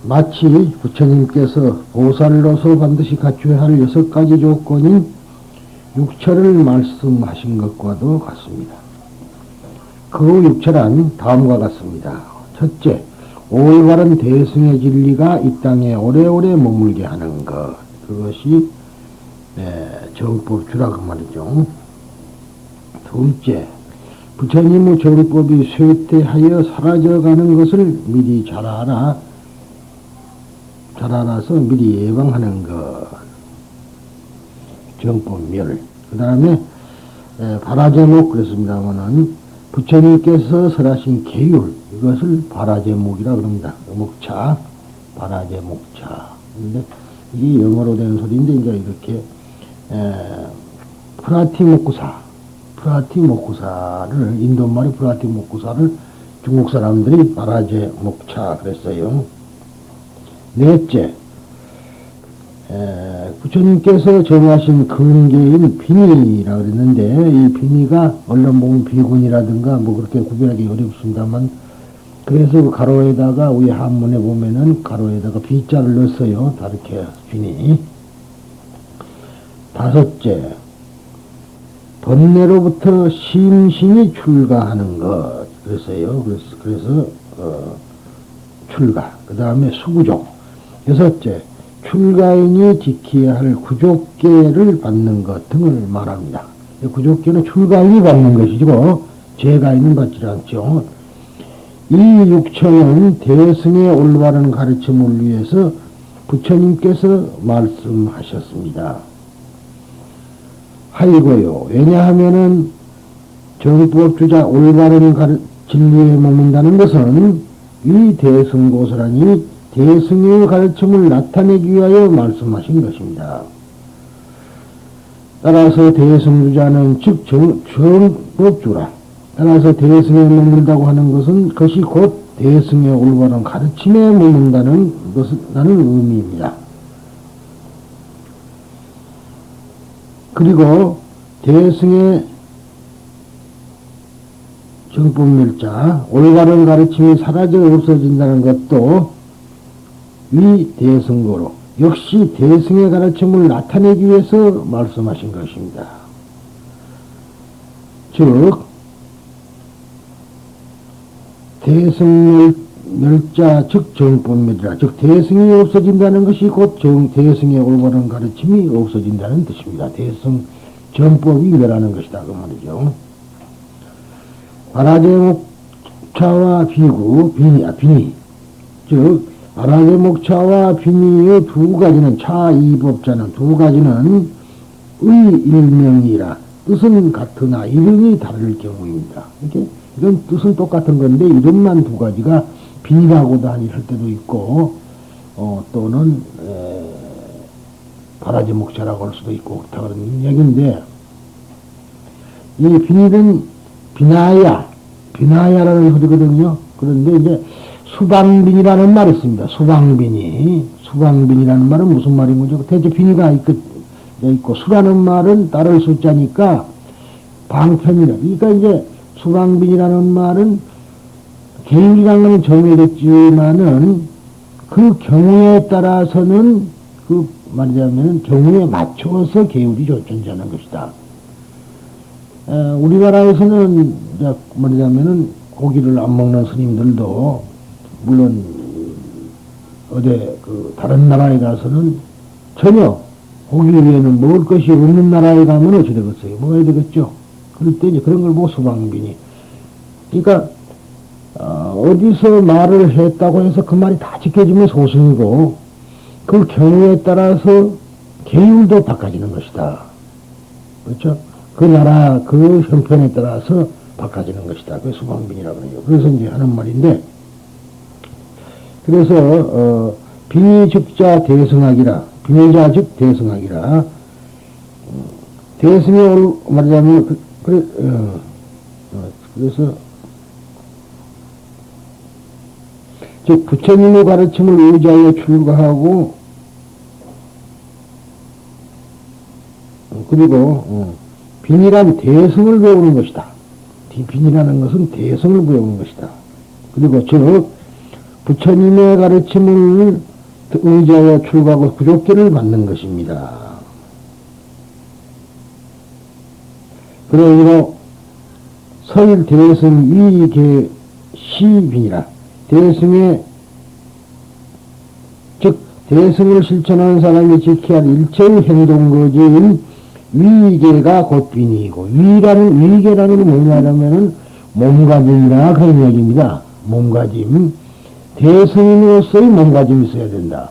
마치 부처님께서 보살로서 반드시 갖춰야 할 6가지 조건인 육처를 말씀하신 것과도 같습니다. 그 육처란 다음과 같습니다. 첫째, 올바른 대승의 진리가 이 땅에 오래오래 머물게 하는 것. 그것이 정법주라 그 말이죠. 둘째, 부처님의 정법이 쇠퇴하여 사라져가는 것을 미리 잘 알아서 미리 예방하는 것. 정법멸. 그 다음에 바라제목 그랬습니다마는 부처님께서 설하신 계율, 이것을 바라제목이라 그럽니다. 목차, 바라제목차. 근데 이게 영어로 된 소리인데 이제 이렇게 프라티모쿠사를 인도말이 프라티모쿠사를 중국 사람들이 바라제목차 그랬어요. 넷째, 부처님께서 정하신 근계인 비니라 그랬는데 이 비니가 얼른 보면 비군이라든가 뭐 그렇게 구별하기 어렵습니다만 그래서 그 가로에다가 위에 한문에 보면은 가로에다가 비자를 넣었어요. 다르게 비니. 다섯째, 번뇌로부터 심신이 출가하는 것 그랬어요. 그래서 출가. 그 다음에 수구족. 여섯째, 출가인이 지켜야 할 구족계를 받는 것 등을 말합니다. 구족계는 출가인이 받는 것이고 재가인은 받지 않죠. 이 육처는 대승의 올바른 가르침을 위해서 부처님께서 말씀하셨습니다. 하이고요. 왜냐하면은 정법주자 올바른 진리에 머문다는 것은 이 대승고스란히 대승의 가르침을 나타내기 위하여 말씀하신 것입니다. 따라서 대승주자는 즉 정법주라. 따라서 대승에 머문다고 하는 것은 그것이 곧 대승의 올바른 가르침에 머문다는 의미입니다. 그리고 대승의 정법멸자 올바른 가르침이 사라져 없어진다는 것도 이 대승고로 역시 대승의 가르침을 나타내기 위해서 말씀하신 것입니다. 즉 대승멸자 즉 정법멸이라 즉 대승이 없어진다는 것이 곧 대승의 올바른 가르침이 없어진다는 뜻입니다. 대승 정법이 멸하는 것이다 그 말이죠. 바라제목차와 비니 즉 바라제목차와 비니의 두 가지는 차이법자는 두 가지는 의일명이라 뜻은 같으나 이름이 다를 경우입니다. 이런 뜻은 똑같은 건데 이름만 두 가지가 비니라고도 할 때도 있고 또는 바라제목차라고 할 수도 있고 그렇다 그런 얘기인데 이 비니는 비나야라는 소리거든요. 그런데 이제 수방빈이라는 말이 있습니다. 수방빈이라는 말은 무슨 말인 거죠? 대체 비니가 있고 수라는 말은 따를 숫자니까 방편이라. 그러니까 이제 수방빈이라는 말은 계율이라는 건 정해졌지만은 그 경우에 따라서는 그 말하자면 경우에 맞춰서 계율이 존재하는 것이다. 우리나라에서는 말하자면은 고기를 안 먹는 스님들도 물론 다른 나라에 가서는 전혀 고기 외에는 먹을 것이 없는 나라에 가면 어찌 되겠어요? 먹어야 되겠죠? 그럴 때 이제 그런 걸 뭐 수방빈이. 그러니까 어디서 말을 했다고 해서 그 말이 다 지켜지면 소승이고 그 경우에 따라서 계율도 바꿔지는 것이다. 그렇죠? 그 나라 그 형편에 따라서 바꿔지는 것이다. 그게 수방빈이라고 그러죠. 그래서 이제 하는 말인데 그래서 비니즉자 대승학이라 비니자 즉 대승학이라 대승에 말하자면 그래서 즉 부처님의 가르침을 의지하여 출가하고 그리고 비니란 대승을 배우는 것이다. 비니라는 것은 대승을 배우는 것이다. 그리고 즉 부처님의 가르침을 의지하여 출가하고 구족기를 받는 것입니다. 그러므로 서일 대승 위계 시빈이라 대승의 즉 대승을 실천하는 사람이 지켜야 할 일체의 행동거지인 위계가 곧 빈이고 위계라는 게 뭐냐면은 몸가짐이라 그런 얘기입니다. 몸가짐. 대승인으로서의 몸가짐이 있어야 된다.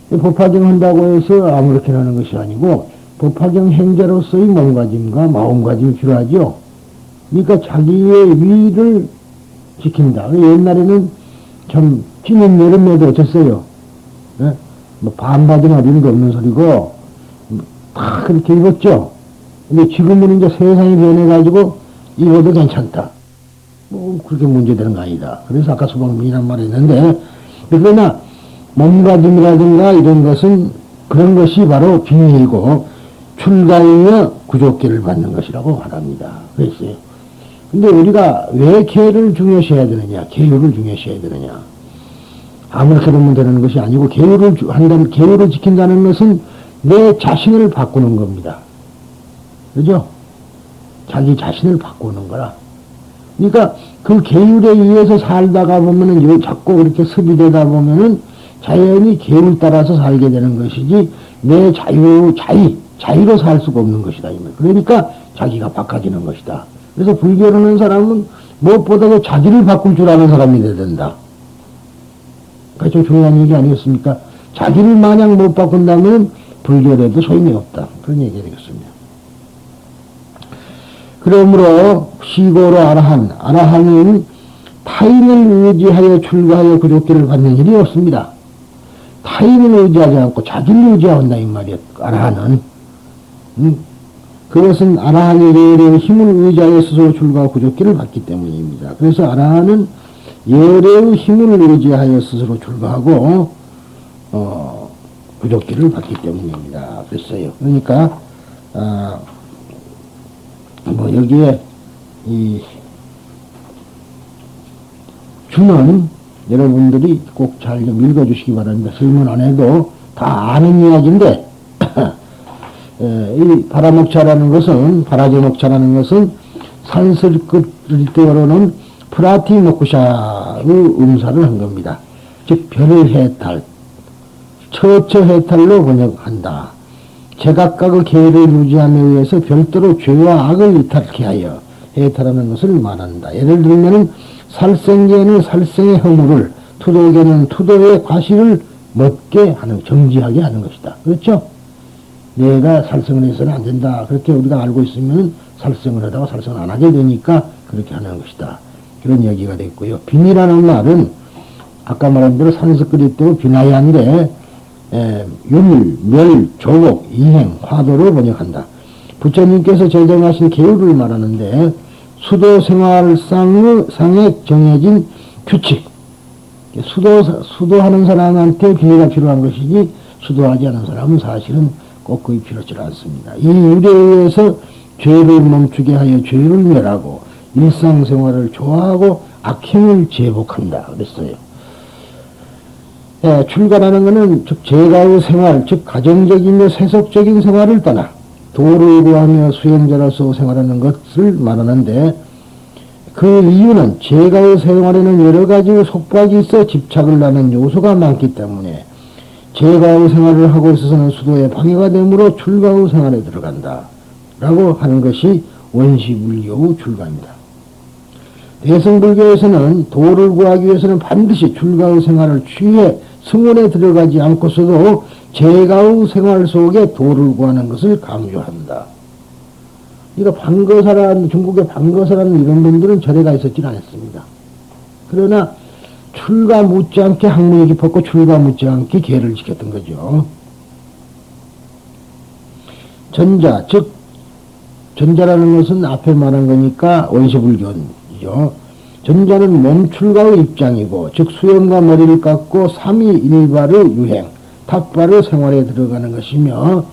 법화경 한다고 해서 아무렇게나 하는 것이 아니고 법화경 행자로서의 몸가짐과 마음가짐이 필요하죠. 그러니까 자기의 위를 지킨다. 옛날에는 참 찌는 여름에도 어땠어요? 네? 뭐 반바지나 이런 거 없는 소리고 다 그렇게 입었죠. 근데 지금은 이제 세상이 변해가지고 입어도 괜찮다. 뭐 그렇게 문제되는 거 아니다. 그래서 아까 소방민이란 말 했는데 그러나 몸가짐이라든가 이런 것은 그런 것이 바로 빙의이고 출가이며 구족기를 받는 것이라고 말합니다. 그랬어요. 근데 우리가 왜 계를 중요시해야 되느냐, 계율을 중요시해야 되느냐. 아무렇게 보면 되는 것이 아니고 계율을 지킨다는 것은 내 자신을 바꾸는 겁니다. 그죠? 자기 자신을 바꾸는 거라. 그러니까 그 계율에 의해서 살다가 보면은 자꾸 그렇게 습이되다 보면은 자연히 계율 따라서 살게 되는 것이지 내 자유로 살 수가 없는 것이다. 그러니까 자기가 바꿔지는 것이다. 그래서 불교를 하는 사람은 무엇보다도 자기를 바꿀 줄 아는 사람이 돼야 된다. 그게 중요한 얘기 아니겠습니까? 자기를 마냥 못 바꾼다면 불교에도 소용이 없다. 그런 얘기가 되겠습니다. 그러므로 시고로 아라한은 타인을 의지하여 출가하여 구족기를 받는 일이 없습니다. 타인을 의지하지 않고 자기를 의지한다 이 말이야. 아라한은 그것은 아라한의 예례의 힘을 의지하여 스스로 출가하고 구족기를 받기 때문입니다. 그래서 아라한은 예례의 힘을 의지하여 스스로 출가하고 구족기를 받기 때문입니다. 그랬어요. 그러니까 뭐 여기에 이 주는 여러분들이 꼭 잘 좀 읽어주시기 바랍니다. 설문 안 해도 다 아는 이야기인데 이 바라자목차라는 것은 산스크리트어로는 프라티모쿠샤의 음사를 한 겁니다. 즉 별해탈, 처처해탈로 번역한다. 제각각의 계를 유지함에 의해서 별도로 죄와 악을 이탈케 하여 해탈하는 것을 말한다. 예를 들면 살생계는 살생의 허물을, 투도계는 투도의 과실을 먹게 하는, 정지하게 하는 것이다. 그렇죠? 내가 살생을 해서는 안 된다. 그렇게 우리가 알고 있으면 살생을 하다가 살생을 안 하게 되니까 그렇게 하는 것이다. 그런 얘기가 됐고요. 빈이라는 말은 아까 말한 대로 산스크리트어 비나야인데 유물, 멸, 조복, 이행, 화도로 번역한다. 부처님께서 제정하신 계율을 말하는데 수도 생활상에 정해진 규칙. 수도하는 사람한테 비례가 필요한 것이지 수도하지 않은 사람은 사실은 꼭 거의 필요치 않습니다. 이 율에 의해서 죄를 멈추게 하여 죄를 멸하고 일상생활을 좋아하고 악행을 제복한다. 그랬어요. 출가라는 것은 즉 제가의 생활, 즉 가정적이며 세속적인 생활을 떠나 도를 구하며 수행자로서 생활하는 것을 말하는데 그 이유는 제가의 생활에는 여러 가지 속박이 있어 집착을 하는 요소가 많기 때문에 제가의 생활을 하고 있어서는 수도에 방해가 되므로 출가의 생활에 들어간다 라고 하는 것이 원시불교의 출가입니다. 대승불교에서는 도를 구하기 위해서는 반드시 출가의 생활을 취해 승원에 들어가지 않고서도 제가의 생활 속에 도를 구하는 것을 강조한다. 그러니까 방거사라는, 중국의 방거사라는 이런 분들은 절에 가 있었지는 않았습니다. 그러나 출가 못지않게 학문이 깊었고 출가 못지않게 계를 지켰던 거죠. 전자, 즉 전자라는 것은 앞에 말한 거니까 원시불교죠. 전자는 몸출가의 입장이고 즉 수염과 머리를 깎고 삼위일발의 유행, 탑발의 생활에 들어가는 것이며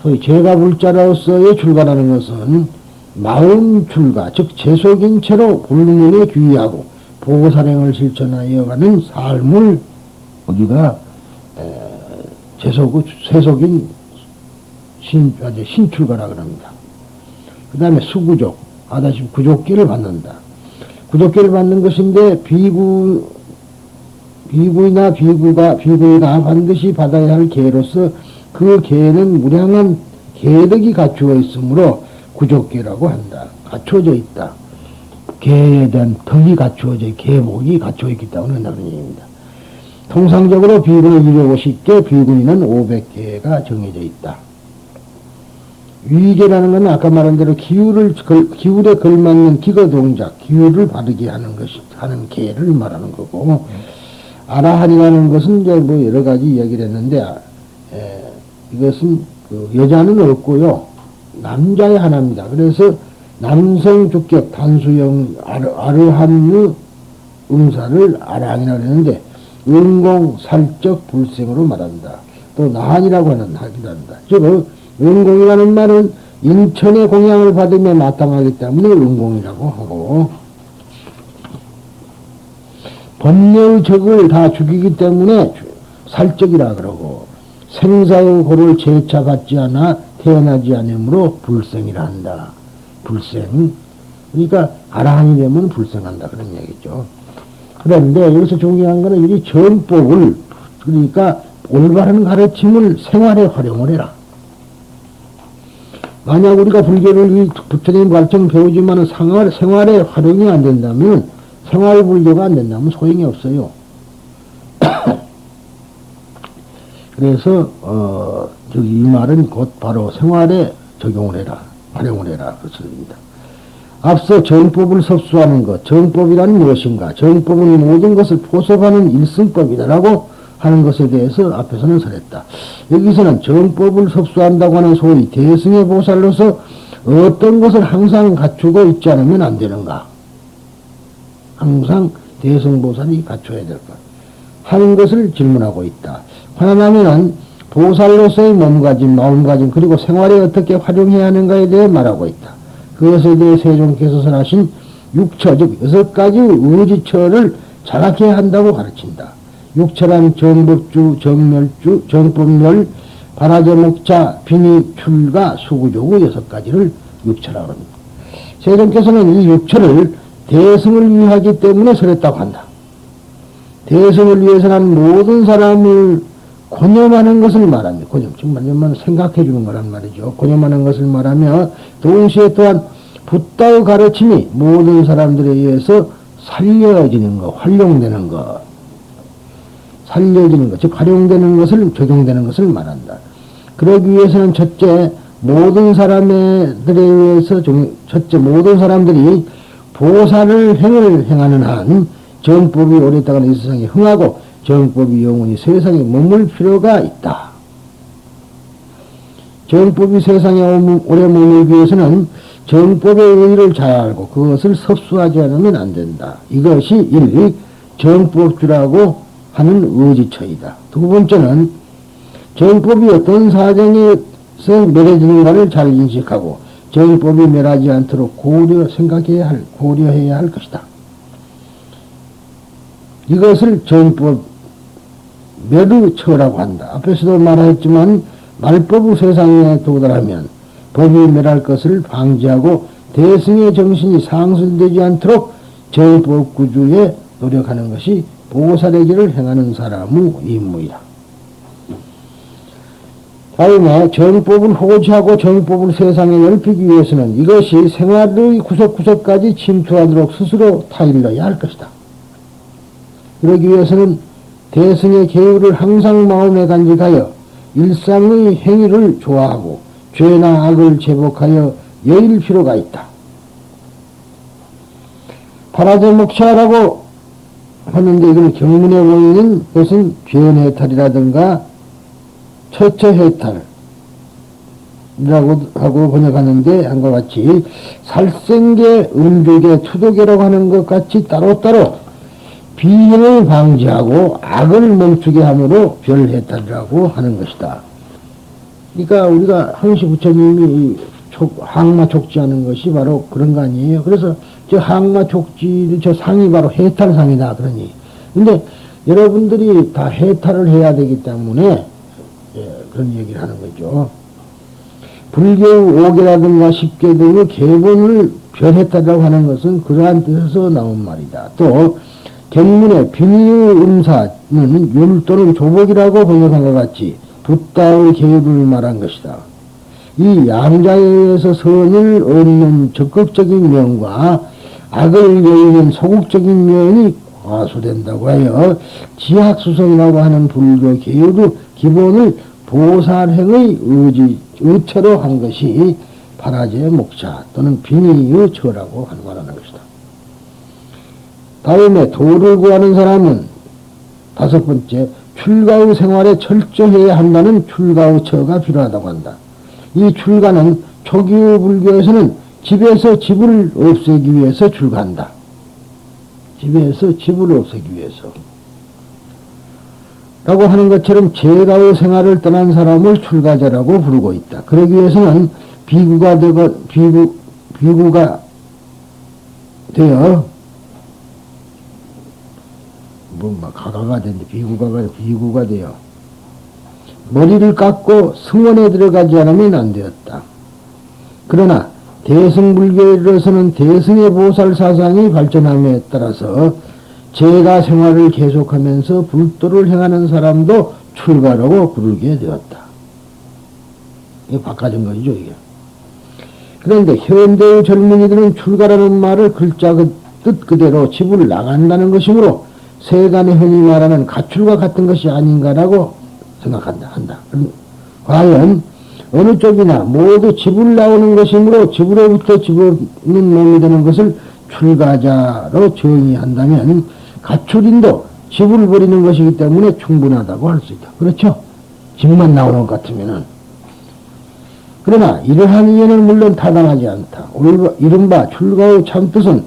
소위 제가불자로서의 출가라는 것은 마음 출가, 즉 재속인 채로 불륜에 귀의하고 보살행을 실천하여가는 삶을 우리가 세속인 신출가라 그럽니다. 그 다음에 수구족, 아다시 구족계를 받는다. 구족계를 받는 것인데 비구이나 비구이가 반드시 받아야 할 계로서 그 계는 무량한 계덕이 갖추어 있으므로 구족계라고 한다. 갖추어져 있다. 계에 대한 덕이 갖추어져, 계복이 갖추어 있기 때문에 한다는 얘기입니다. 통상적으로 비구는 250개, 비구니는 500개가 정해져 있다. 위계라는 것은 아까 말한 대로 기울에 걸맞는 기거 동작, 기울을 바르게 하는 계를 말하는 거고, 아라한이라는 것은 이제 뭐 여러 가지 이야기를 했는데, 이것은 여자는 없고요. 남자의 하나입니다. 그래서 남성 주격 단수형 아르한의 음사를 아라한이라고 했는데, 은공, 살적, 불생으로 말한다. 또 나한이라고 하기도 한다. 즉, 은공이라는 말은 인천의 공양을 받으며 마땅하기 때문에 은공이라고 하고, 번뇌의 적을 다 죽이기 때문에 살적이라 그러고, 생사의 고를 재차 받지 않아 태어나지 않으므로 불생이라 한다. 불생. 그러니까 아라한이 되면 불생한다. 그런 얘기죠. 그런데 여기서 중요한 거는 이 전법을, 그러니까 올바른 가르침을 생활에 활용을 해라. 만약 우리가 불교를 부처님 가르침 배우지만 생활에 활용이 안 된다면, 생활 불교가 안 된다면 소용이 없어요. 그래서 이 말은 곧 바로 생활에 적용을 해라, 활용을 해라 그 소리입니다. 앞서 정법을 섭수하는 것, 정법이란 무엇인가? 정법은 모든 것을 포섭하는 일승법이다라고 하는 것에 대해서 앞에서는 설했다. 여기서는 정법을 섭수한다고 하는 소위 대승의 보살로서 어떤 것을 항상 갖추고 있지 않으면 안 되는가? 항상 대승보살이 갖춰야 될 것 하는 것을 질문하고 있다. 화나면은 보살로서의 몸가짐, 마음가짐, 그리고 생활에 어떻게 활용해야 하는가에 대해 말하고 있다. 그것에 대해 세종께서 설하신 6처, 즉 6가지 의지처를 자각해야 한다고 가르친다. 6처란 정법주, 정멸주, 정법멸, 바라제목자, 비니, 출가, 수구조구 6가지를 6처라고 합니다. 세종께서는 이 6처를 대승을 위하기 때문에 설했다고 한다. 대승을 위해서는 모든 사람을 고념하는 것을 말합니다. 고념, 즉 말하면 생각해 주는 거란 말이죠. 고념하는 것을 말하며 동시에 또한 붓다의 가르침이 모든 사람들에 의해서 살려지는 것, 활용되는 것, 살려지는 것, 즉 활용되는 것을, 적용되는 것을 말한다. 그러기 위해서는 첫째, 모든 사람들에 의해서, 첫째, 모든 사람들이 보살을 행하는 한 정법이 오랫동안 이 세상에 흥하고 정법이 영원히 세상에 머물 필요가 있다. 정법이 세상에 오래 머물기 위해서는 정법의 의의를 잘 알고 그것을 섭수하지 않으면 안 된다. 이것이 일, 정법주라고 하는 의지처이다. 두 번째는 정법이 어떤 사정에서 멸해지는가를 잘 인식하고 정법이 멸하지 않도록 고려해야 할 것이다. 이것을 정법 멸의처라고 한다. 앞에서도 말했지만 말법의 세상에 도달하면 법이 멸할 것을 방지하고 대승의 정신이 상실되지 않도록 정법 구주에 노력하는 것이 보살의 길을 행하는 사람의 임무이다. 다음에 정법을 호지하고 정법을 세상에 넓히기 위해서는 이것이 생활의 구석구석까지 침투하도록 스스로 타일러야 할 것이다. 그러기 위해서는 대승의 계율을 항상 마음에 간직하여 일상의 행위를 좋아하고 죄나 악을 제복하여 여일 필요가 있다. 파라제목샤라고 하는데 이걸 경문에 보이는 것은 죄해탈이라든가 처처해탈이라고 하고 번역하는데 한것 같이 살생계, 음주계, 투도계라고 하는 것 같이 따로따로 비행을 방지하고 악을 멈추게 함으로 별해탈이라고 하는 것이다. 그러니까 우리가 항시 부처님이 항마 촉지하는 것이 바로 그런 거 아니에요. 그래서 저 항마 촉지, 저 상이 바로 해탈상이다. 그러니. 근데 여러분들이 다 해탈을 해야 되기 때문에, 그런 얘기를 하는 거죠. 불교 5개라든가 10개 등의 계본을 변했다라고 하는 것은 그러한 뜻에서 나온 말이다. 또 경문의 빙의 음사는 율 또는 조복이라고 번역한 것 같이 붓다의 계율을 말한 것이다. 이 양자에 의해서 선을 얻는 적극적인 면과 악을 여의는 소극적인 면이 과수된다고 하여 지학수성이라고 하는 불교 계율의 기본을 보살행의 의처로 한 것이 파라제의 목차 또는 빙의의 처라고 말하는 것이다. 다음에 도를 구하는 사람은 다섯 번째, 출가의 생활에 철저해야 한다는 출가의 처가 필요하다고 한다. 이 출가는 초기의 불교에서는 집에서 집을 없애기 위해서 출가한다. 집에서 집을 없애기 위해서. 라고 하는 것처럼 제가의 생활을 떠난 사람을 출가자라고 부르고 있다. 그러기 위해서는 비구가 되어 가가가 된다. 비구가 되어 머리를 깎고 승원에 들어가지 않으면 안 되었다. 그러나 대승불교에 이르러서는 대승의 보살 사상이 발전함에 따라서 제가 생활을 계속하면서 불도를 행하는 사람도 출가라고 부르게 되었다. 이게 바꿔진 것이죠, 이게. 그런데 현대의 젊은이들은 출가라는 말을 글자 그 뜻 그대로 집을 나간다는 것이므로 세간에 흔히 말하는 가출과 같은 것이 아닌가라고 생각한다. 과연 어느 쪽이나 모두 집을 나오는 것이므로 집으로부터 집어는 놈이 되는 것을 출가자로 정의한다면 가출인도 집을 버리는 것이기 때문에 충분하다고 할 수 있다. 그렇죠? 집만 나오는 것 같으면은. 그러나 이러한 이해는 물론 타당하지 않다. 이른바 출가의 참뜻은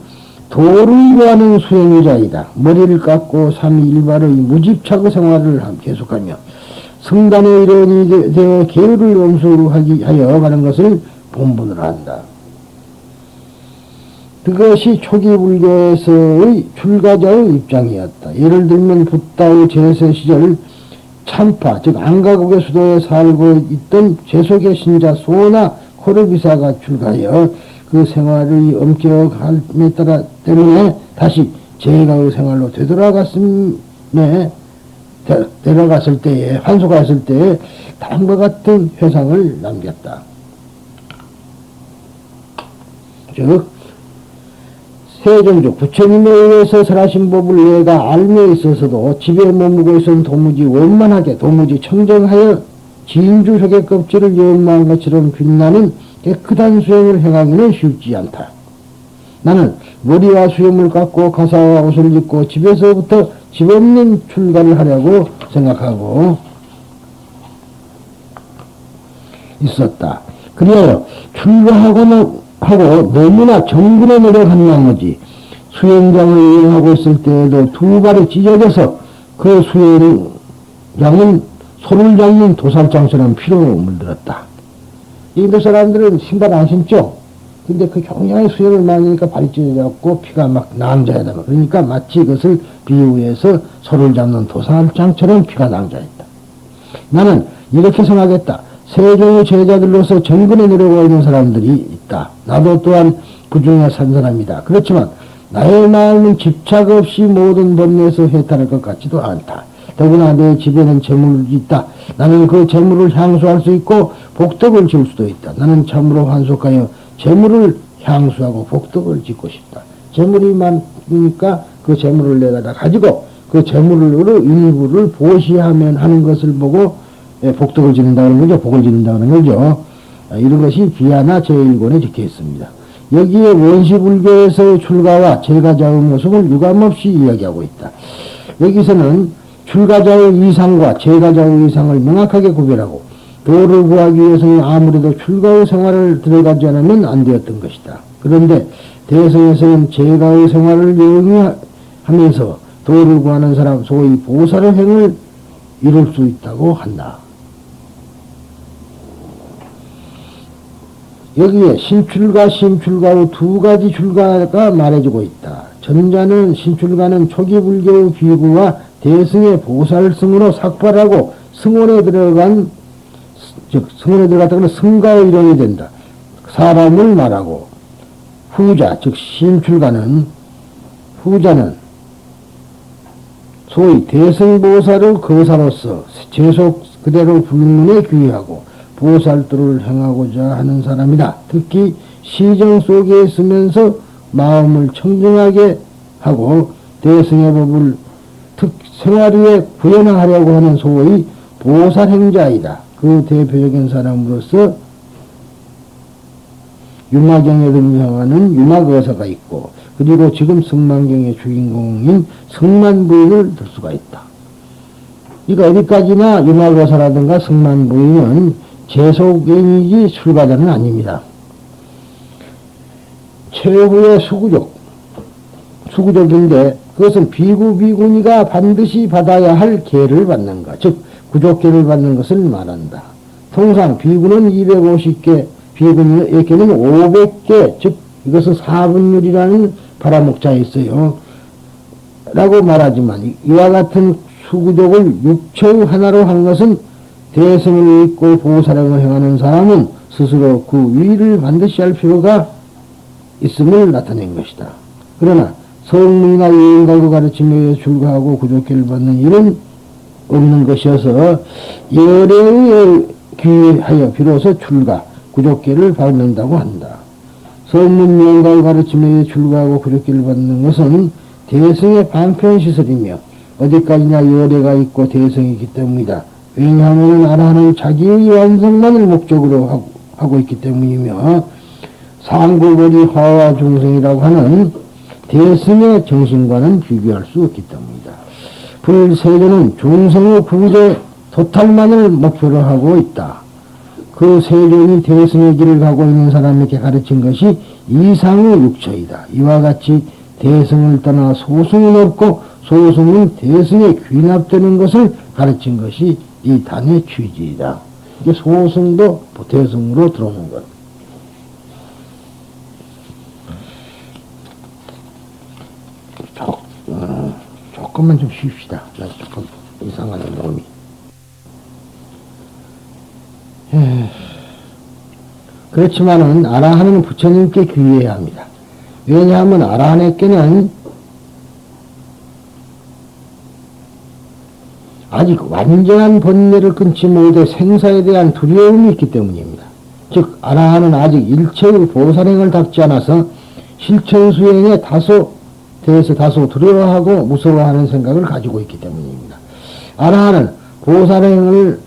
도를 구하는 수행자이다. 머리를 깎고 삼일발의 무집착의 생활을 계속하며 성단의 일원이 되어 계율을 엄수하기 하여 가는 것을 본분으로 한다. 그것이 초기 불교에서의 출가자의 입장이었다. 예를 들면 붓다의 제세 시절 참파, 즉 안가국의 수도에 살고 있던 제속의 신자 소나 코르비사가 출가하여 그 생활의 엄격함에 따라 때문에 다시 제가의 생활로 되돌아갔을 때에 환속했을 때에 다음과 같은 회상을 남겼다. 즉 세종조 부처님에 의해서 설하신 법을 내가 알며 있어서도 집에 머물고 있어는 도무지 원만하게 도무지 청정하여 진주 흑의 껍질을 연마한 것처럼 빛나는 깨끗한 수행을 행하기는 쉽지 않다. 나는 머리와 수염을 깎고 가사와 옷을 입고 집에서부터 집 없는 출가를 하려고 생각하고 있었다. 그리하여 출가하고 너무나 정근에 노력한 나머지 수행장을 이용하고 있을 때에도 두 발이 찢어져서 그 수행장은 소를 잡는 도살장처럼 피로 물들었다. 인도 사람들은 신발 안 신죠? 근데 그 굉장히 수행을 많이 하니까 발이 찢어졌고 피가 막 낭자하다. 그러니까 마치 그것을 비유해서 소를 잡는 도살장처럼 피가 낭자했다. 나는 이렇게 생각했다. 세종의 제자들로서 정근에 내려가 있는 사람들이 있다. 나도 또한 그 중에 산 사람이다. 그렇지만 나의 마음은 집착 없이 모든 번뇌에서 해탈할 것 같지도 않다. 더구나 내 집에는 재물이 있다. 나는 그 재물을 향수할 수 있고 복덕을 지을 수도 있다. 나는 참으로 환속하여 재물을 향수하고 복덕을 짓고 싶다. 재물이 많으니까 그 재물을 내가 가지고 그 재물로 일부를 보시하면 하는 것을 보고 복덕을 짓는다는 거죠. 복을 짓는다는 거죠. 이런 것이 비하나 제1권에 적혀 있습니다. 여기에 원시불교에서의 출가와 제가자의 모습을 유감없이 이야기하고 있다. 여기서는 출가자의 위상과 제가자의 위상을 명확하게 구별하고 도를 구하기 위해서는 아무래도 출가의 생활을 들어가지 않으면 안 되었던 것이다. 그런데 대성에서는 제가의 생활을 영위하면서 도를 구하는 사람, 소위 보살의 행을 이룰 수 있다고 한다. 여기에 신출가, 심출가로 두 가지 출가가 말해주고 있다. 전자는 신출가는 초기 불교의 비구와 대승의 보살승으로 삭발하고 승원에 들어간 즉 승원에 들어갔다는 승가의 이론이 된다. 사람을 말하고 후자 즉 신출가는 후자는 소위 대승보살의 거사로서 제속 그대로 불문에 귀하고 보살도를 행하고자 하는 사람이다. 특히 시정 속에 있으면서 마음을 청정하게 하고 대승의 법을 생활위에 구현하려고 하는 소위 보살행자이다. 그 대표적인 사람으로서 유마경에 등장하는 유마거사가 있고 그리고 지금 승만경의 주인공인 승만부인을 들 수가 있다. 그러니까 어디까지나 유마거사라든가 승만부인은 제속인이지 출가자는 아닙니다. 최후의 수구족인데 그것은 비구비구니가 반드시 받아야 할 계를 받는가 즉 구족계를 받는 것을 말한다. 통상 비구는 250개 비구니에게는 500개 즉 이것은 4분율이라는 바라목자에 있어요. 라고 말하지만 이와 같은 수구족을 육체의 하나로 한 것은 대승을 잊고 보살행을 행하는 사람은 스스로 그 위를 반드시 할 필요가 있음을 나타낸 것이다. 그러나 성문이나 예인가의 가르침에 출가하고 구족계를 받는 일은 없는 것이어서 열애에 귀하여 비로소 출가, 구족계를 받는다고 한다. 성문 예인가의 가르침에 출가하고 구족계를 받는 것은 대승의 방편시설이며 어디까지나 열애가 있고 대승이기 때문이다. 왜냐하면 아라한은 자기의 완성만을 목적으로 하고 있기 때문이며 상고거리 화와 중생이라고 하는 대승의 정신과는 비교할 수 없기 때문이다. 불세조는 중생의 구제 도탈만을 목표로 하고 있다. 그 세존이 대승의 길을 가고 있는 사람에게 가르친 것이 이상의 육처이다. 이와 같이 대승을 떠나 소승은 없고 소승은 대승에 귀납되는 것을 가르친 것이 이 단의 취지이다. 이게 소승도 대승으로 들어오는 것. 조금만 좀 쉽시다. 나 조금 이상하네 몸이. 그렇지만은 아라한은 부처님께 귀해야 합니다. 왜냐하면 아라한에게는 아직 완전한 번뇌를 끊지 못해 생사에 대한 두려움이 있기 때문입니다. 즉 아라한은 아직 일체의 보살행을 닦지 않아서 실천 수행에 대해서 다소 두려워하고 무서워하는 생각을 가지고 있기 때문입니다. 아라한은 보살행을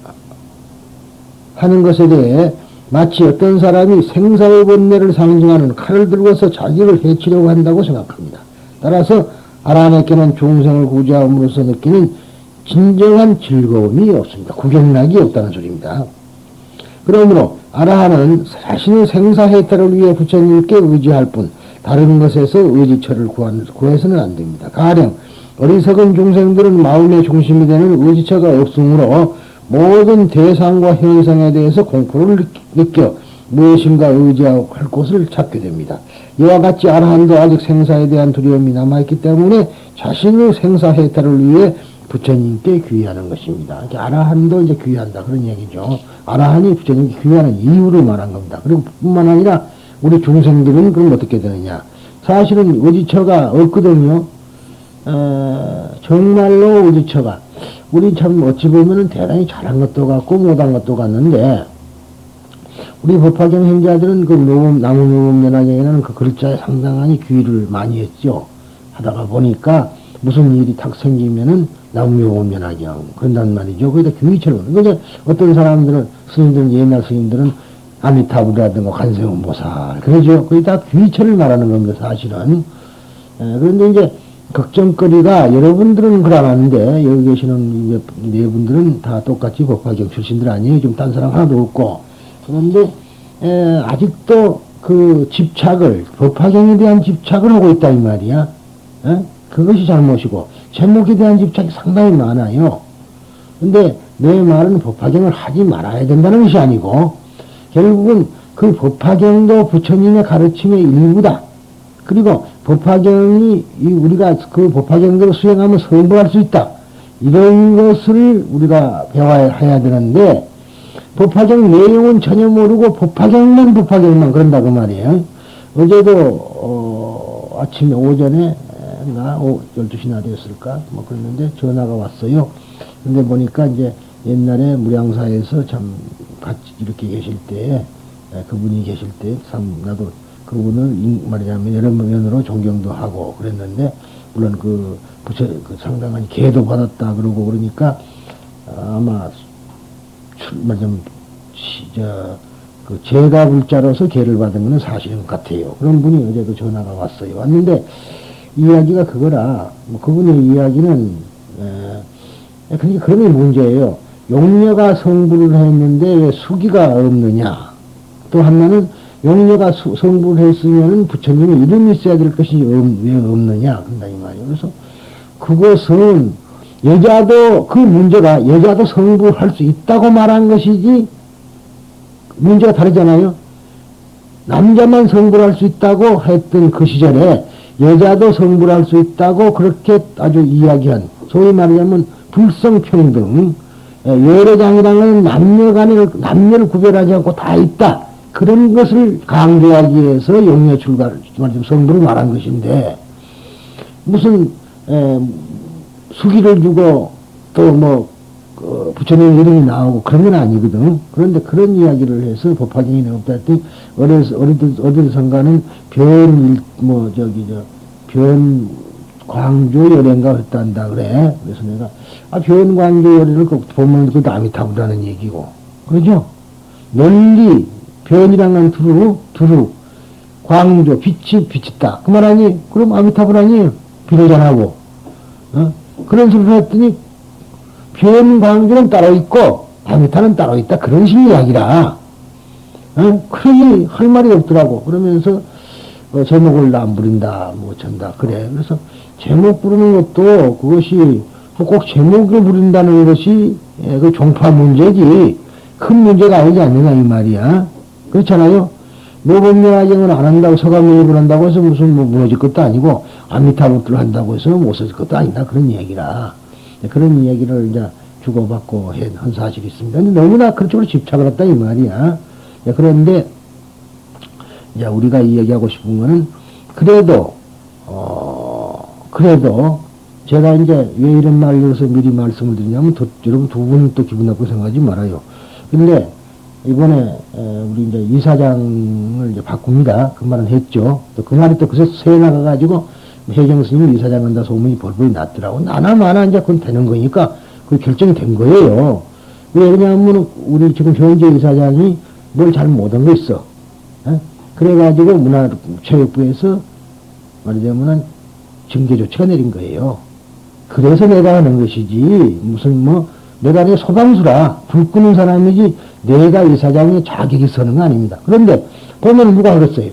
하는 것에 대해 마치 어떤 사람이 생사의 번뇌를 상징하는 칼을 들고서 자기를 해치려고 한다고 생각합니다. 따라서 아라한에게는 중생을 구제함으로써 느끼는 진정한 즐거움이 없습니다. 구경락이 없다는 소리입니다. 그러므로 아라한은 자신의 생사해탈을 위해 부처님께 의지할 뿐 다른 것에서 의지처를 구해서는 안 됩니다. 가령 어리석은 중생들은 마음의 중심이 되는 의지처가 없으므로 모든 대상과 현상에 대해서 공포를 느껴 무엇인가 의지할 곳을 찾게 됩니다. 이와 같이 아라한도 아직 생사에 대한 두려움이 남아있기 때문에 자신의 생사해탈을 위해 부처님께 귀의하는 것입니다. 아라한도 이제 귀의한다 그런 얘기죠. 아라한이 부처님께 귀의하는 이유를 말한 겁니다. 그리고 뿐만 아니라 우리 중생들은 그럼 어떻게 되느냐. 사실은 의지처가 없거든요. 정말로 의지처가 우리 참 어찌 보면은 대단히 잘한 것도 같고 못한 것도 같는데 우리 법화경 행자들은 그 나무묘범연화경에는 그 글자에 상당히 귀의를 많이 했죠. 하다가 보니까 무슨 일이 탁 생기면은 나무묘범연화경 그런단 말이죠. 거기다 귀의처럼. 그러니까 어떤 사람들은 스님들은 옛날 스님들은 아미타불이라든가 관세음보살 그러죠. 거기 다 귀의처를 말하는 겁니다. 사실은. 그런데 이제 걱정거리가 여러분들은 그러는데 여기 계시는 네 분들은 다 똑같이 법화경 출신들 아니에요. 좀 딴 사람 하나도 없고. 그런데 아직도 그 집착을 법화경에 대한 집착을 하고 있다 이 말이야. 그것이 잘못이고 제목에 대한 집착이 상당히 많아요. 근데 내 말은 법화경을 하지 말아야 된다는 것이 아니고 결국은 그 법화경도 부처님의 가르침의 일부다. 그리고 법화경이 우리가 그 법화경대로 수행하면 성불할 수 있다. 이런 것을 우리가 배워야 되는데 법화경 내용은 전혀 모르고 법화경만 그런다 그 말이에요. 어제도 아침에 오전에 12시나 되었을까 뭐 그랬는데 전화가 왔어요. 근데 보니까 이제 옛날에 무량사에서 참 같이 이렇게 계실 때 그분이 계실 때 참 나도 그분을 말하자면 여러 면으로 존경도 하고 그랬는데 물론 그 상당한 계도 받았다 그러고 그러니까 아마 말하자면 그 제가 불자로서 계를 받은 것은 사실인 것 같아요. 그런 분이 어제도 전화가 왔어요. 왔는데 이야기가 그거라. 뭐 그분의 이야기는 그러니까 그런 게 문제예요. 용녀가 성불을 했는데 왜 수기가 없느냐. 또 하나는 용녀가 성불을 했으면 부처님의 이름이 있어야 될 것이 왜 없느냐. 그런다 이 말이에요. 그래서 그것은 여자도 그 문제가 여자도 성불할 수 있다고 말한 것이지 문제가 다르잖아요. 남자만 성불할 수 있다고 했던 그 시절에 여자도 성불할 수 있다고 그렇게 아주 이야기한 소위 말하자면 불성평등 여러장이라는 남녀를 구별하지 않고 다 있다. 그런 것을 강조하기 위해서 용녀 출가를 말하자면 성불을 말한 것인데 무슨 수기를 주고 또 부처님 이름이 나오고 그런 건 아니거든. 그런데 그런 이야기를 해서 법화경이 없다 했더니 어디선가는 광조열애인가 했단다 그래. 그래서 내가 변광조열애를 보면 그 아미타불라는 얘기고 그러죠. 널리 변이란 건 두루 광조 빛이 비쳤다 그 말 아니? 그럼 아미타불 아니에요. 비로자하고 그런 소리를 했더니 변광조는 따로 있고 아미타는 따로 있다 그런 식의 이야기라. 그러니 할 말이 없더라고. 그러면서 제목을 안 부른다 뭐 전다 그래. 그래서 제목 부르는 것도 그것이 꼭 제목을 부른다는 것이 그 종파 문제지 큰 문제가 아니지 않느냐 이 말이야. 그렇잖아요. 노법명화경을 안 한다고 서가명입을 한다고 해서 무슨 무너질 것도 아니고 아미타불을 한다고 해서 못 쓸 것도 아니다 그런 이야기라. 그런 이야기를 이제 주고받고 한 사실이 있습니다. 근데 너무나 그쪽으로 집착을 했다 이 말이야. 그런데 이제 우리가 이야기하고 싶은 거는 그래도 제가 이제 왜 이런 말로서 미리 말씀을 드리냐면 여러분 두 분 또 기분 나쁘게 생각하지 말아요. 근데 이번에 우리 이제 이사장을 이제 바꿉니다. 그 말은 했죠. 또 그 말이 또 그새 새 나가가지고 혜경 스님 이사장 한다 소문이 벌벌 났더라고. 나나 마나 이제 그건 되는 거니까 그 결정이 된 거예요. 왜 그러냐면 우리 지금 현재 이사장이 뭘 잘 못한 거 있어. 그래가지고 문화체육부에서 말하자면 징계 조치가 내린 거예요. 그래서 내가 하는 것이지 무슨 내가 내 소방수라 불 끄는 사람이지 내가 이사장의 자격이 서는 거 아닙니다. 그런데 보면 누가 그랬어요.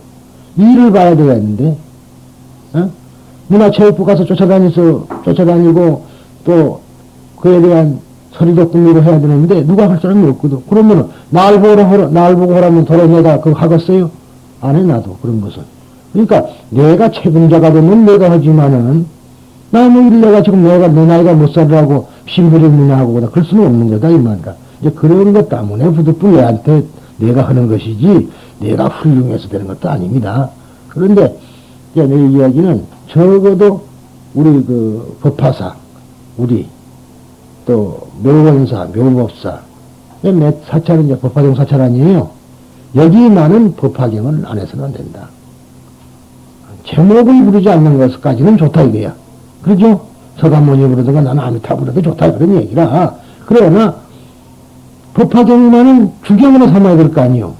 일을 봐야 되겠는데 문화체육부 가서 쫓아다니고 또 그에 대한 서리도 꾸미고 해야 되는데 누가 할 사람이 없거든. 그러면 날 보고 하라면 도로 내가 그거 하겠어요? 안 해 나도 그런 것은. 그러니까 내가 책임자가 되면 내가 하지만은 내가 지금 내 나이가 몇 살이라고 심부름이나 하고 그럴 수는 없는 거다 이 말이다. 이제 그런 것 때문에 부득불 내한테 내가 하는 것이지 내가 훌륭해서 되는 것도 아닙니다. 그런데 이제 내 이야기는 적어도 우리 그 법화사 우리 또 묘원사 묘법사 몇 사찰은 이제 법화경 사찰 아니에요. 여기만은 법화경을 안 해서는 안 된다. 제목을 부르지 않는 것까지는 좋다 이거야. 그러죠? 서가모니 부르든가 나는 아미타 부르도 좋다 그런 얘기라. 그러나 법화경만은 주경으로 삼아야 될 거 아니요.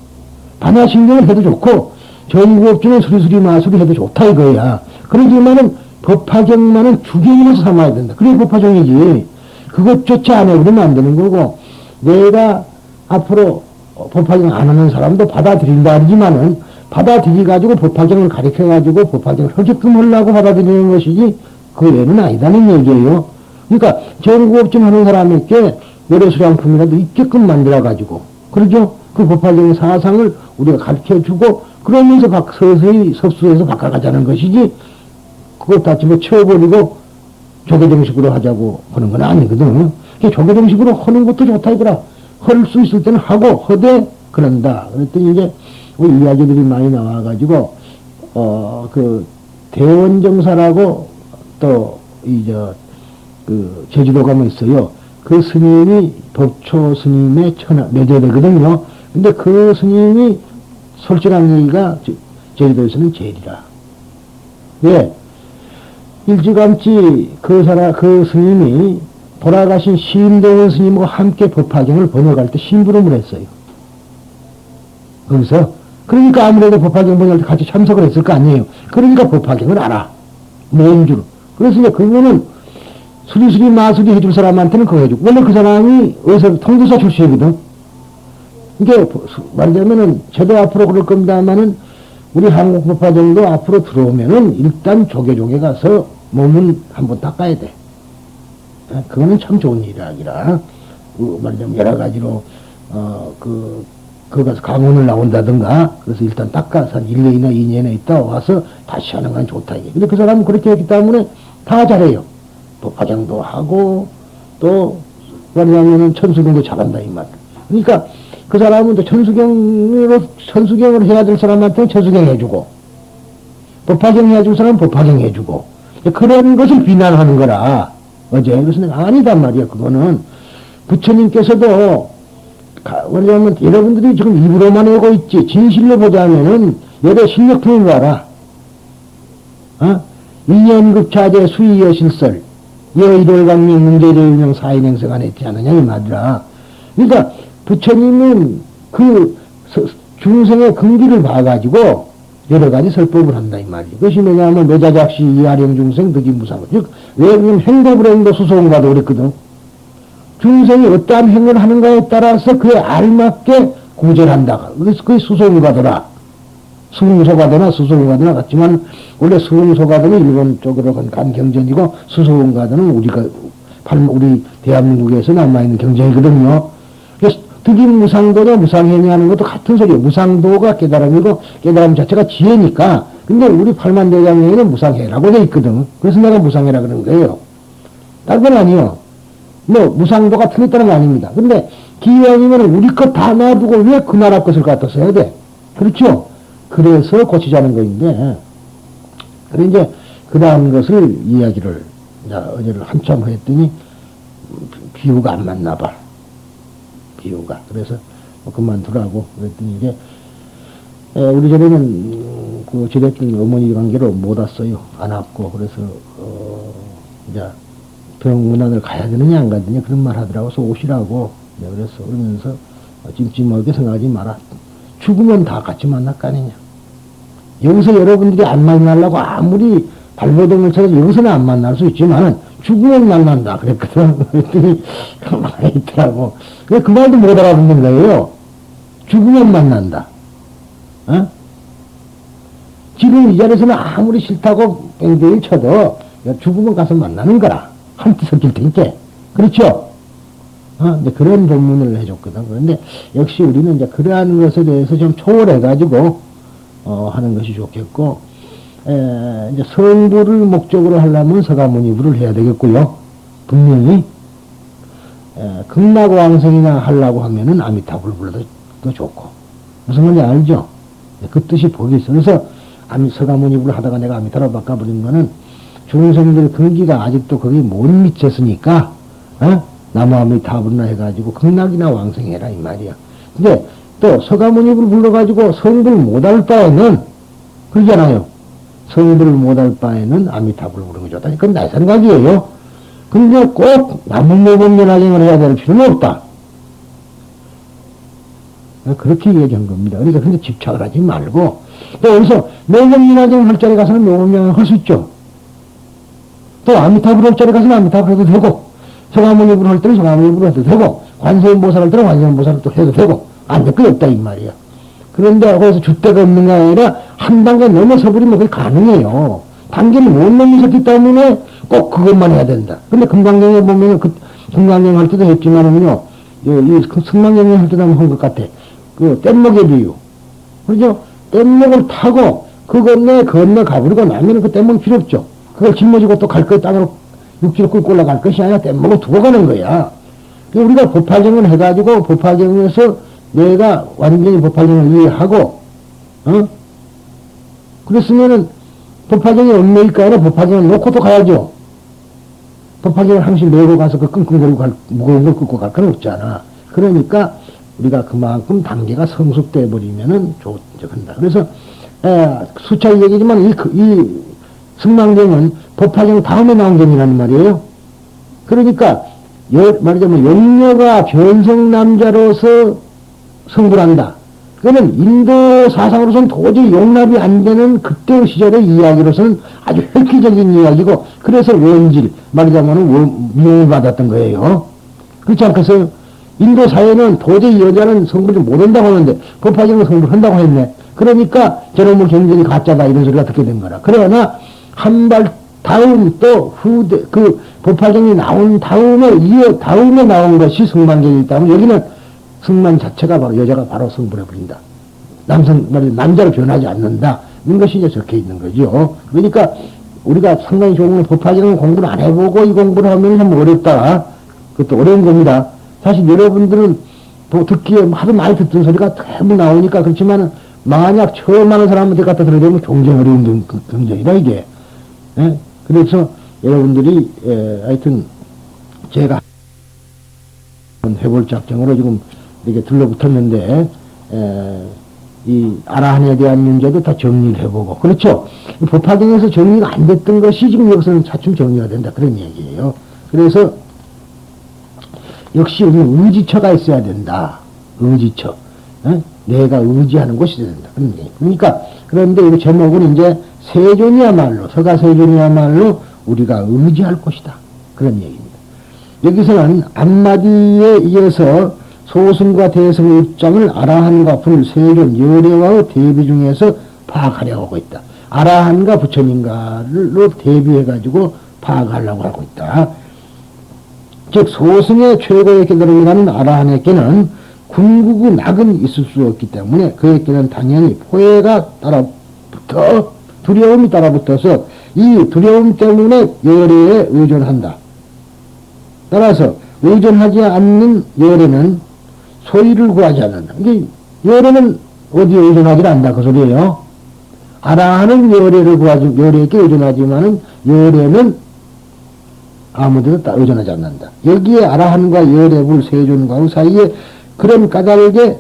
반야신경을 해도 좋고 전국중에 수리수리 마술이 해도 좋다 이거야. 그러지만은 법화경만은 주경으로 삼아야 된다. 그게 법화경이지. 그것조차 안 해버리면 안 되는 거고 내가 앞으로 법화경 안 하는 사람도 받아들인다 하지만은 받아들여가지고 법화경을 가르쳐가지고 법화경을 하게끔 하려고 받아들이는 것이지 그 외에는 아니다는 얘기예요. 그러니까 전구업좀 하는 사람에게 노래수량품이라도 있게끔 만들어가지고 그러죠? 그 법화경 사상을 우리가 가르쳐 주고, 그러면서 서서히 섭수해서 바꿔가자는 것이지, 그것 다 집어 채워버리고, 조계정식으로 하자고 하는 건 아니거든. 조계정식으로 하는 것도 좋다 이거라. 할 수 있을 때는 하고, 허되, 그런다. 그랬더니 이제, 우리 이야기들이 많이 나와가지고, 대원정사라고, 또, 제주도 가면 있어요. 그 스님이 법초 스님의 매제되거든요. 근데 그 스님이 솔직한 얘기가 제주도에서는 제일이라. 왜? 일찌감치 그 스님이 돌아가신 심대원 스님과 함께 법화경을 번역할 때 심부름을 했어요. 거기서. 그러니까 아무래도 법화경 번역할 때 같이 참석을 했을 거 아니에요. 그러니까 법화경을 알아. 뭔 줄. 그래서 이제 그거는 수리수리 마수리 해줄 사람한테는 그거 해주고. 원래 그 사람이 어디서 통도사 출신이거든. 이게 말하자면은 저도 앞으로 그럴 겁니다만은 우리 한국 법화정도 앞으로 들어오면은 일단 조계종에 가서 몸은 한번 닦아야 돼. 그거는 참 좋은 일이라. 말하자면 여러 가지로 거기 가서 강원을 나온다든가, 그래서 일단 닦아서 한 1년이나 2년에 있다 와서 다시 하는 건 좋다, 이게. 근데 그 사람은 그렇게 했기 때문에 다 잘해요. 법화장도 하고, 또, 말하자면은 천수경도 잘한다, 이 말. 그러니까 그 사람은 또 천수경을 해야 될 사람한테는 천수경 해주고, 법화경 해야 줄 사람은 법화경 해주고, 그런 것을 비난하는 거라. 어제. 그래서 내가 아니단 말이야, 그거는. 부처님께서도 왜냐하면 여러분들이 지금 입으로만 하고 있지 진실로 보자면은 여러 실력품인 거 알아. 인연급차제 수의여 실설 여일월강명 문제일명 사인행세가 냈지 않느냐 이 말이라. 그러니까 부처님은 그 중생의 근기를 봐가지고 여러 가지 설법을 한다 이 말이지. 그것이 뭐냐면 매자작시 이하령 중생 득이무상. 즉 외국인 행도불행도 수소원과도 그랬거든. 중생이 어떠한 행을 하는가에 따라서 그에 알맞게 구절한다. 그게 수소문가더라. 수문소가더나 수소문가더나 같지만 원래 수문소가더는 일본 쪽으로 간 경전이고 수소문가더는 우리 대한민국에서 남아있는 경전이거든요. 그래서 득임무상도냐 무상행위 하는 것도 같은 소리예요. 무상도가 깨달음이고 깨달음 자체가 지혜니까. 근데 우리 팔만대장에는 무상해라고 돼 있거든. 그래서 내가 무상해라 그러는 거예요. 다른 건 아니요. 무상도가 틀렸다는 거 아닙니다. 근데, 기왕이면 우리 것 다 놔두고 왜 그 나라 것을 갖다 써야 돼? 그렇죠? 그래서 고치자는 거인데, 그래, 이제, 그러한 것을 이야기를, 어제를 한참 했더니, 비유가 안 맞나 봐. 비유가. 그래서, 그만두라고. 그랬더니, 이제, 우리 절에는, 지냈던 어머니 관계로 못 왔어요. 안 왔고, 그래서, 이제, 병문안을 가야 되느냐 안 가느냐 그런 말 하더라고. 그래서 오시라고. 네, 그래서 그러면서 찜찜하게 생각하지 마라. 죽으면 다 같이 만날 거 아니냐. 여기서 여러분들이 안 만나려고 아무리 발버둥을 쳐서 여기서는 안 만날 수 있지만은 죽으면 만난다 그랬거든. 그랬더니 가만히 있더라고. 그 말도 못 알아듣는 거예요. 죽으면 만난다. 지금 이 자리에서는 아무리 싫다고 뺑뺑이 쳐도 죽으면 가서 만나는 거라. 한뜻 섞일 테니까. 그렇죠? 이제 그런 본문을 해줬거든. 그런데 역시 우리는 이제 그러한 것에 대해서 좀 초월해가지고, 하는 것이 좋겠고, 이제 성부를 목적으로 하려면 서가모니부를 해야 되겠고요. 분명히. 극락왕성이나 하려고 하면은 아미타불을 불러도 더 좋고. 무슨 말인지 알죠? 그 뜻이 복이 있어. 그래서 서가모니부를 하다가 내가 아미타로 바꿔버린 거는 중생들 근기가 아직도 거기 못 미쳤으니까, 나무아미타불이나 해가지고 극락이나 왕성해라 이 말이야. 근데 또 서가모니부를 불러가지고 성불 못할 바에는 그러잖아요. 성불을 못할 바에는 아미타불을 부르는 게 좋다. 그건 내 생각이에요. 근데 꼭 나무모범면화경을 해야 될 필요는 없다. 그렇게 얘기한 겁니다. 그러니까 근데 집착을 하지 말고 또 여기서 매경면화경 할 자리 가서는 매경면화경 할 수 있죠. 또 아미타불 할 자리 가서는 아미타불 해도 되고 서가모니불 할 때는 서가모니불 해도 되고 관세음보살 할 때는 관세음보살 또 해도 되고 안 될 거 없다 이 말이야. 그런데 거기서 줏대가 없는가 아니라 한 단계 넘어서 버리면 그게 가능해요. 단계를 못 넘어섰기 때문에 꼭 그것만 해야 된다. 근데 금강경에 보면은 금강경 할 때도 했지만은요, 이 승강경에 할 때도 한 것 같아. 뗏목의 비유. 그렇죠? 뗏목을 타고 그 건너 가버리고 나면 그 뗏목이 필요 없죠. 그걸 짊어지고 또 갈 거 땅으로 육지로 끌고 올라갈 것이 아니라 뗏목을 두고 가는 거야. 우리가 법화경을 해가지고 법화경에서 내가 완전히 법화경을 이해하고, 그랬으면은 법화경이 얽매일까 아니라 법화경을 놓고 또 가야죠. 법화경을 항상 메고 가서 그 끙끙거리고 무거운 걸 끌고 갈 건 없잖아. 그러니까 우리가 그만큼 단계가 성숙돼 버리면은 한다. 그래서, 수차례 얘기지만 이 승망경은 법화경 다음에 나온 경이라는 말이에요. 그러니까, 말하자면 용녀가 변성남자로서 성불한다. 그거는 인도 사상으로서는 도저히 용납이 안 되는 그때 시절의 이야기로서는 아주 획기적인 이야기고, 그래서 원질, 말하자면 미움을 받았던 거예요. 그렇지 않겠어요? 인도 사회는 도저히 여자는 성불을 못한다고 하는데, 법화경은 성불한다고 했네. 그러니까 저놈의 경전이 가짜다 이런 소리가 듣게 된 거라. 그러나 한 발 다음 또 후대 그 법화경이 나온 다음에 나온 것이 승만경이기 때문에 여기는 승만 자체가 바로 여자가 바로 성불해 버린다. 남자로 변하지 않는다. 이런 것이 이제 적혀 있는 거죠. 그러니까 우리가 상당히 좋은 법화경은 공부를 안 해보고 이 공부를 하면 참 어렵다. 그것도 어려운 겁니다. 사실 여러분들은 듣기에 하도 많이 듣던 소리가 대부분 나오니까 그렇지만 만약 처음 하는 사람한테 갖다 들으려면 굉장히 어려운 경전이다 이게. 예? 그래서 여러분들이 하여튼 제가 해볼 작정으로 지금 이렇게 들러붙었는데 이 아라한에 대한 문제도 다 정리를 해보고 그렇죠. 법화경에서 정리가 안 됐던 것이 지금 여기서는 차츰 정리가 된다 그런 얘기예요. 그래서 역시 우리는 의지처가 있어야 된다. 의지처. 내가 의지하는 곳이 된다. 그런 얘기. 그러니까 그런데 이 제목은 이제 세존이야말로 서가세존이야말로 우리가 의지할 곳이다. 그런 얘기입니다. 여기서는 앞마디에 이어서 소승과 대성의 입장을 아라한과 불, 세존, 열애와의 대비 중에서 파악하려고 하고 있다. 아라한과 부처님과로 대비해가지고 파악하려고 하고 있다. 즉 소승의 최고의 깨달음이라는 아라한에게는 궁극의 낙은 있을 수 없기 때문에 그에게는 당연히 포해가 따라붙어 두려움이 따라붙어서 이 두려움 때문에 열애에 의존한다. 따라서 의존하지 않는 열애는 소위를 구하지 않는다. 이게 열애는 어디에 의존하지 않는다 그 소리예요. 아라한은 열애에게 의존하지만은 열애는 아무데도 의존하지 않는다. 여기에 아라한과 열애불 세존과의 사이에 그런 까닭에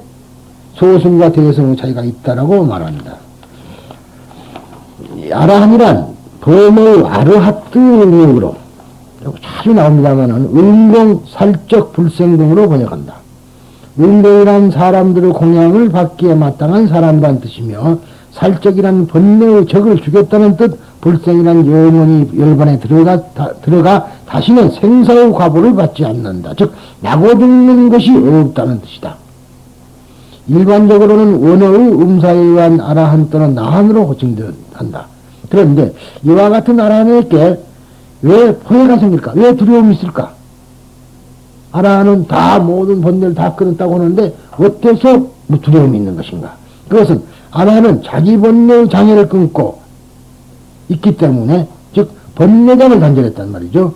소승과 대성의 차이가 있다라고 말한다. 아라한이란 범의 아르하트 능력으로 자주 나옵니다만은 은공, 살적, 불생 등으로 번역한다. 은공이란 사람들의 공양을 받기에 마땅한 사람이란 뜻이며 살적이란 번뇌의 적을 죽였다는 뜻, 불생이란 영원히 열반에 들어가 다시는 생사의 과보를 받지 않는다. 즉 나고 죽는 것이 없다는 뜻이다. 일반적으로는 원어의 음사에 의한 아라한 또는 나한으로 호칭한다. 그런데 이와 같은 아라한에게 왜 포해가 생길까? 왜 두려움이 있을까? 아라한은 다 모든 번뇌를 다 끊었다고 하는데 어때서 두려움이 있는 것인가? 그것은 아라한은 자기 번뇌의 장애를 끊고 있기 때문에 즉 번뇌장을 단절했단 말이죠.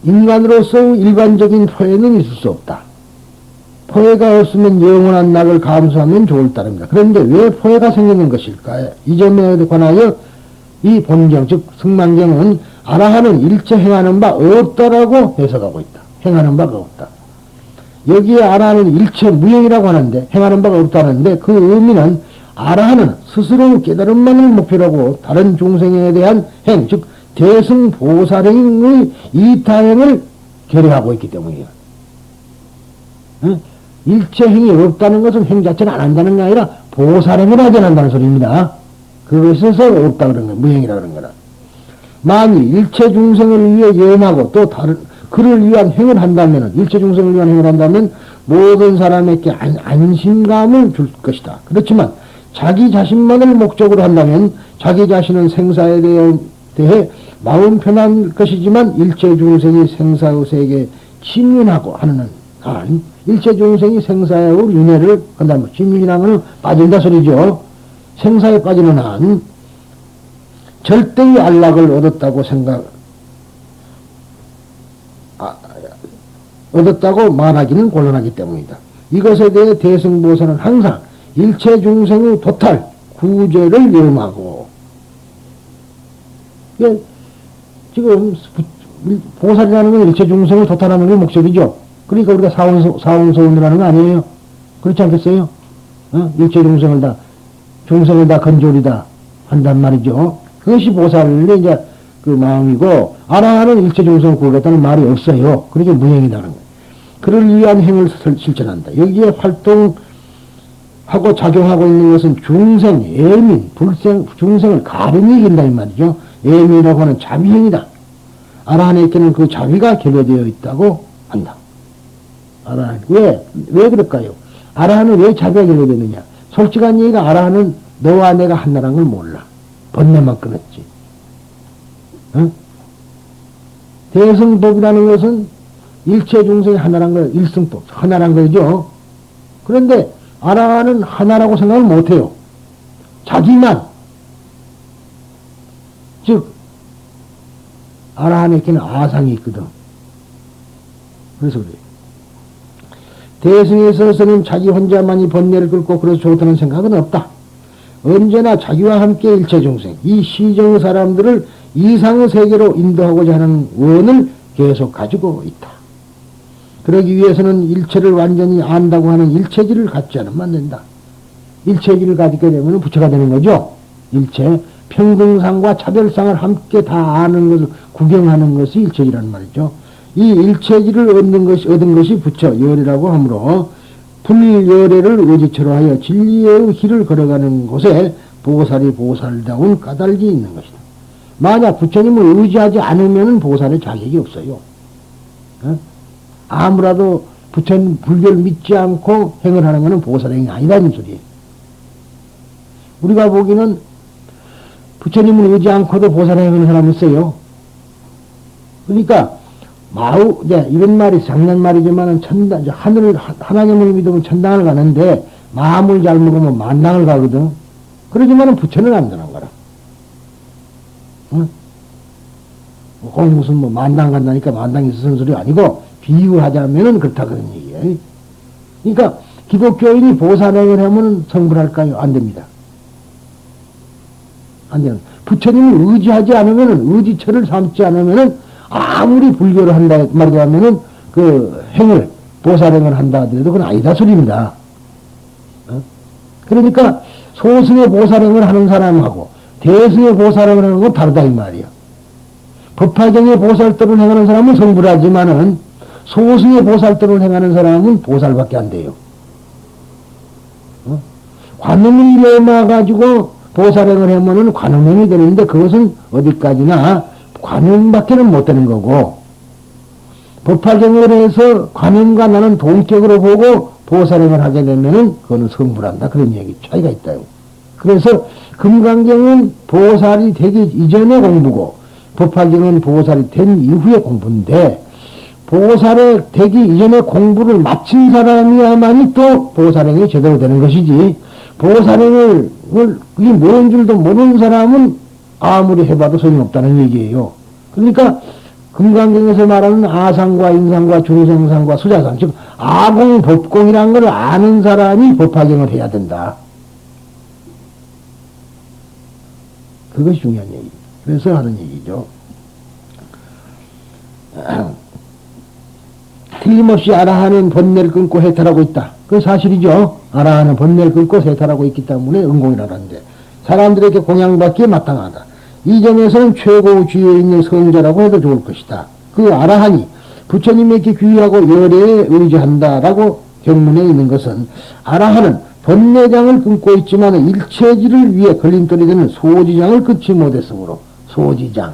인간으로서 일반적인 포해는 있을 수 없다. 포해가 없으면 영원한 낙을 감수하면 좋을 따릅니다. 그런데 왜 포해가 생기는 것일까? 이 점에 관하여 이 본경, 즉 승만경은 아라한은 일체 행하는 바 없다라고 해석하고 있다. 행하는 바가 없다. 여기에 아라한은 일체 무형이라고 하는데 행하는 바가 없다는데 그 의미는 아라한은 스스로 깨달음만을 목표로 다른 중생에 대한 행, 즉 대승 보살행의 이타행을 결여하고 있기 때문이에요. 일체 행이 없다는 것은 행 자체를 안 한다는 게 아니라 보살행을 하지 않는다는 소리입니다. 그것에서 없다 그런 거야. 무행이라 그런 거라. 만일 일체 중생을 위해 예하고 또 다른 그를 위한 행을 한다면 일체 중생을 위한 행을 한다면 모든 사람에게 안심감을 줄 것이다. 그렇지만 자기 자신만을 목적으로 한다면 자기 자신은 생사에 대해 마음 편한 것이지만 일체 중생이 생사의 세계에 침륜하고 하는 한 일체 중생이 생사의 윤회를 한다면 진리라는 빠진다 소리죠. 생사에 빠지는 한 절대의 안락을 얻었다고 말하기는 곤란하기 때문이다. 이것에 대해 대승보살은 항상 일체 중생의 도탈, 구제를 염하고, 지금 보살이라는 건 일체 중생을 도탈하는 게 목적이죠. 그러니까 우리가 사원소원을 하는 거 아니에요. 그렇지 않겠어요? 일체 중생을 다 건조리다 한단 말이죠. 그것이 보살의 이제 그 마음이고, 아라하는 일체 중생을 구하겠다는 말이 없어요. 그렇게 무행이라는 거예요. 그를 위한 행을 실천한다. 여기에 활동하고 작용하고 있는 것은 중생, 예민, 중생을 가름히 이긴다 이 말이죠. 예민이라고 하는 자비행이다. 아라한에게는 그 자비가 결여되어 있다고 한다. 아라한. 왜 그럴까요? 아라한은 왜 자비가 결여되느냐? 솔직한 얘기가 아라한은 너와 내가 하나라는 걸 몰라. 번뇌만 끊었지. 응? 대승법이라는 것은 일체 중생이 하나란 거, 일승법, 하나란 거죠. 그런데 아라한은 하나라고 생각을 못해요. 자기만. 즉, 아라한에게는 아상이 있거든. 그래서 그래요. 대승에 있어서는 자기 혼자만이 번뇌를 끊고 그래서 좋다는 생각은 없다. 언제나 자기와 함께 일체 중생, 이 시정 사람들을 이상의 세계로 인도하고자 하는 원을 계속 가지고 있다. 그러기 위해서는 일체를 완전히 안다고 하는 일체지를 갖지 않으면 안 된다. 일체지를 가지게 되면 부처가 되는 거죠. 일체, 평등상과 차별상을 함께 다 아는 것을 구경하는 것이 일체지라는 말이죠. 이 일체지를 얻은 것이 부처, 열이라고 하므로 불열애를 의지처로 하여 진리의 길을 걸어가는 곳에 보살이 보살다운 까닭이 있는 것이다. 만약 부처님을 의지하지 않으면 보살의 자격이 없어요. 아무라도 부처님 불교를 믿지 않고 행을 하는 것은 보살행이 아니라는 소리예요. 우리가 보기는 부처님을 의지 않고도 보살행을 사람이 있어요. 그러니까 이런 말이 장난말이지만은 하나님을 믿으면 천당을 가는데 마음을 잘 먹으면 만당을 가거든. 그러지만은 부처는 안 되는 거라. 응? 무슨 만당 간다니까 만당이 있어서 소리 아니고 비유하자면은 그렇다 그런 얘기예요. 그러니까 기독교인이 보살행을 하면 성불할까요? 안 됩니다. 안 돼요. 부처님을 의지하지 않으면은 의지처를 삼지 않으면은 아무리 불교를 한다 말하자면은 그 행을 보살행을 한다 하더라도 그건 아니다 소리입니다. 그러니까 소승의 보살행을 하는 사람하고 대승의 보살행을 하는 건 다르다 이 말이야. 법화경의 보살도를 행하는 사람은 성불하지만은 소승의 보살도를 행하는 사람은 보살밖에 안 돼요. 관음을 내놔가지고 보살행을 하면은 관음행이 되는데 그것은 어디까지나 관음밖에는 못 되는 거고, 법화경을 해서 관음과 나는 동격으로 보고 보살행을 하게 되면은 그거는 성불한다. 그런 얘기 차이가 있다요. 그래서 금강경은 보살이 되기 이전의 공부고, 법화경은 보살이 된 이후의 공부인데, 보살이 되기 이전의 공부를 마친 사람이야만이 또 보살행이 제대로 되는 것이지, 보살행을 그게 뭔 줄도 모르는 사람은 아무리 해봐도 소용없다는 얘기예요. 그러니까 금강경에서 말하는 아상과 인상과 중생상과 수자상, 즉 아공, 법공이라는 걸 아는 사람이 법화경을 해야 된다. 그것이 중요한 얘기. 그래서 하는 얘기죠. 틀림없이 아라한은 번뇌를 끊고 해탈하고 있다. 그 사실이죠. 아라한은 번뇌를 끊고 해탈하고 있기 때문에 은공이라는데 사람들에게 공양받기에 마땅하다. 이 점에서는 최고 주위에 있는 성자라고 해도 좋을 것이다. 그 아라한이 부처님에게 귀의하고 열애에 의지한다라고 경문에 있는 것은 아라한은 번뇌장을 끊고 있지만 일체지를 위해 걸림돌이 되는 소지장을 끊지 못했으므로 소지장